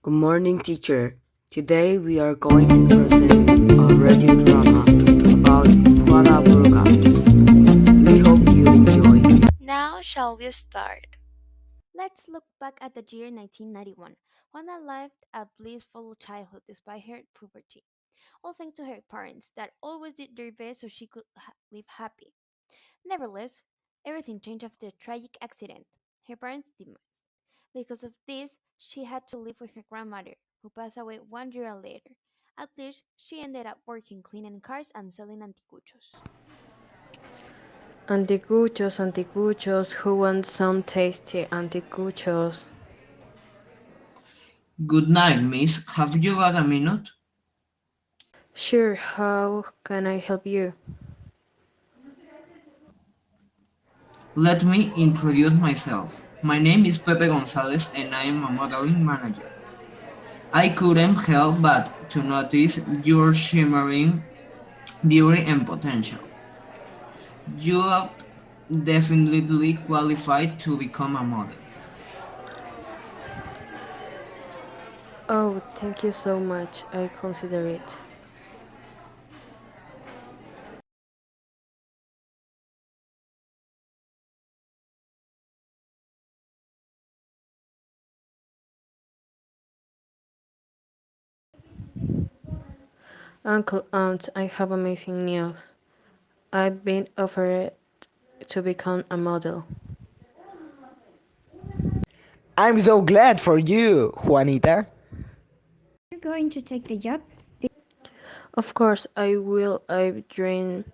Good morning, teacher. Today we are going to present a radio drama about Juana Burga. We hope you enjoy. Now shall we start? Let's look back at the year 1991. Juana lived a blissful childhood despite her puberty, all thanks to her parents that always did their best so she could live happy. Nevertheless, everything changed after a tragic accident, her parents' demise. Because of this, she had to live with her grandmother, who passed away 1 year later. At least, she ended up working cleaning cars and selling anticuchos. Anticuchos, anticuchos, who wants some tasty anticuchos? Good night, miss. Have you got a minute? Sure, how can I help you? Let me introduce myself. My name is Pepe Gonzalez and I am a modeling manager. I couldn't help but to notice your shimmering beauty and potential. You are definitely qualified to become a model. Oh, thank you so much. I consider it. Uncle, Aunt, I have amazing news. I've been offered to become a model. I'm so glad for you, Juanita. You're going to take the job? Of course, I will. I've dreamed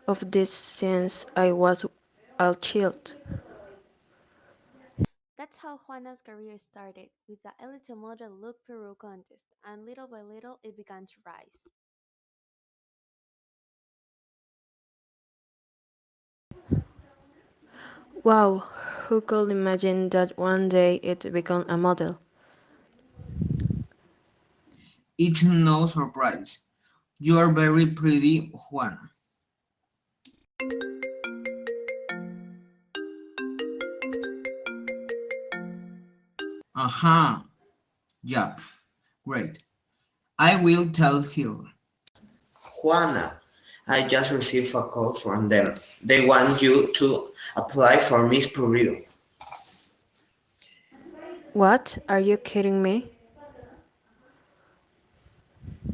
of this since I was a child. That's how Juana's career started, with the Elite Model Look Peru contest, and little by little it began to rise. Wow, who could imagine that one day it become a model? It's no surprise. You are very pretty, Juana. Aha, yup, great. I will tell her. Juana, I just received a call from them. They want you to apply for Miss Peru. What? Are you kidding me?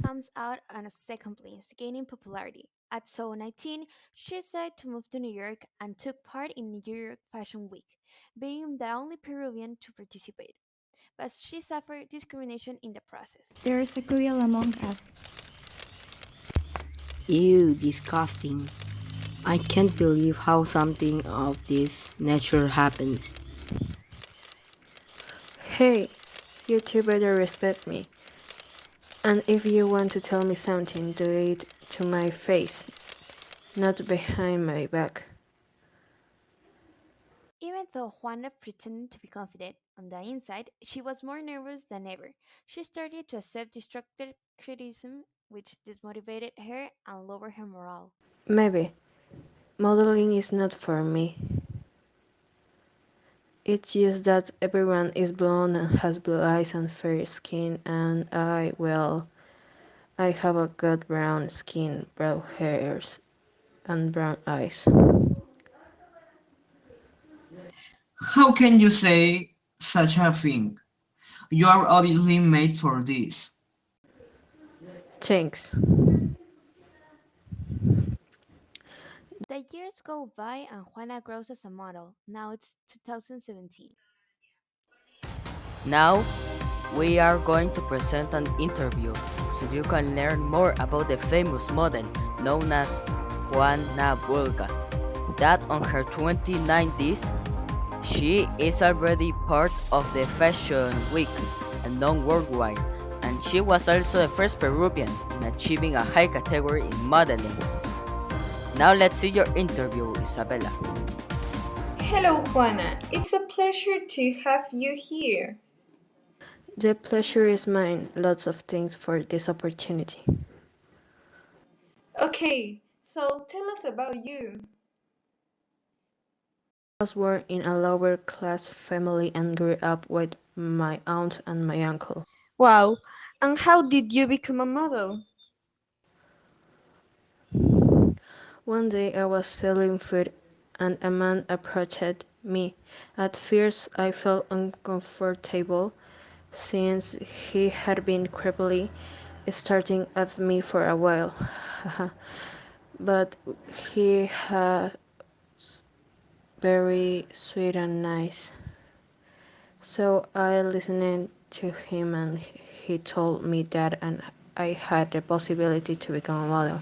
Comes out on a second place, gaining popularity. At so 19, she decided to move to New York and took part in New York Fashion Week, being the only Peruvian to participate. But she suffered discrimination in the process. There's a quarrel among us. Ew, disgusting. I can't believe how something of this nature happens. Hey, you two better respect me. And if you want to tell me something, do it to my face, not behind my back. Even though Juana pretended to be confident, on the inside, she was more nervous than ever. She started to accept destructive criticism, which dismotivated her and lowered her morale. Maybe. Modeling is not for me. It's just that everyone is blonde and has blue eyes and fair skin, and well, I have a good brown skin, brown hairs, and brown eyes. How can you say such a thing? You are obviously made for this. Thanks. The years go by and Juana grows as a model. Now it's 2017. Now we are going to present an interview so you can learn more about the famous model known as Juana Burga. That on her 2090s, she is already part of the Fashion Week and known worldwide, and she was also the first Peruvian in achieving a high category in modeling. Now let's see your interview, Isabella. Hello, Juana. It's a pleasure to have you here. The pleasure is mine. Lots of thanks for this opportunity. Okay, so tell us about you. I was born in a lower class family and grew up with my aunt and my uncle. Wow. And how did you become a model? One day I was selling food and a man approached me. At first I felt uncomfortable since he had been creepily staring at me for a while. But he had very sweet and nice. So I listened to him and he told me that and I had the possibility to become a model.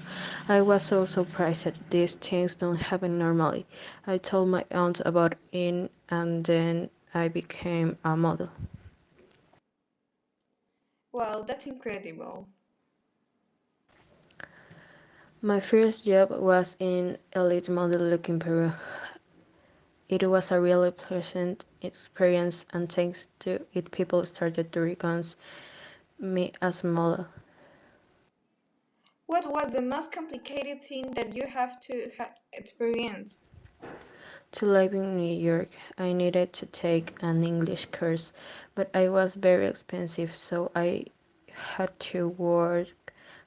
I was so surprised that these things don't happen normally. I told my aunt about it and then I became a model. Wow, that's incredible. My first job was in elite model look in Peru. It was a really pleasant experience and thanks to it people started to recognize me as a model. What was the most complicated thing that you have to experience? To live in New York, I needed to take an English course, but it was very expensive, so I had to work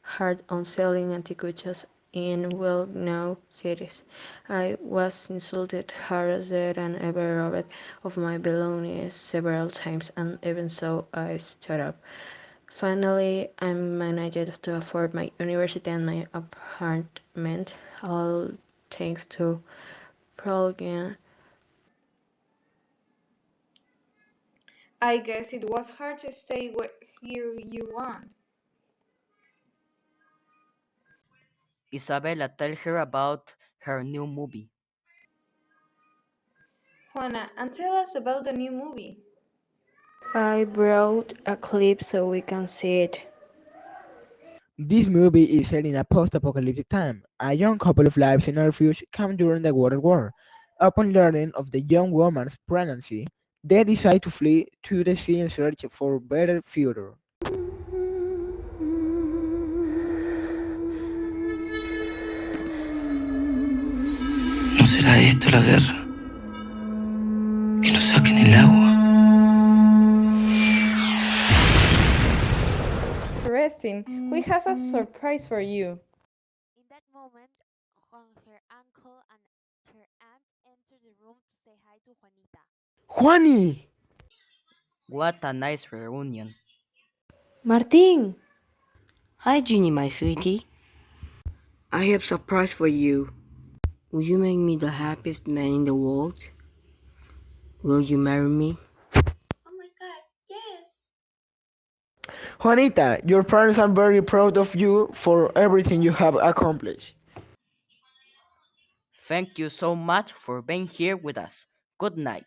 hard on selling anticuchos in well-known cities. I was insulted, harassed, and ever robbed of my belongings several times, and even so, I stood up. Finally, I managed to afford my university and my apartment, all thanks to Prologin. I guess it was hard to stay here you want. Isabella, tell her about her new movie. Juana, and tell us about the new movie. I brought a clip so we can see it. This movie is set in a post-apocalyptic time. A young couple of lives in a refuge come during the World War. Upon learning of the young woman's pregnancy, they decide to flee to the sea in search for a better future. ¿No será esto la guerra? Que nos saquen el agua. Interesting. We have a surprise for you. In that moment, Juan, her uncle, and her aunt enter the room to say hi to Juanita. Juani! What a nice reunion. Martín! Hi, Ginny, my sweetie. I have a surprise for you. Will you make me the happiest man in the world? Will you marry me? Oh my god, yes! Juanita, your parents are very proud of you for everything you have accomplished. Thank you so much for being here with us. Good night.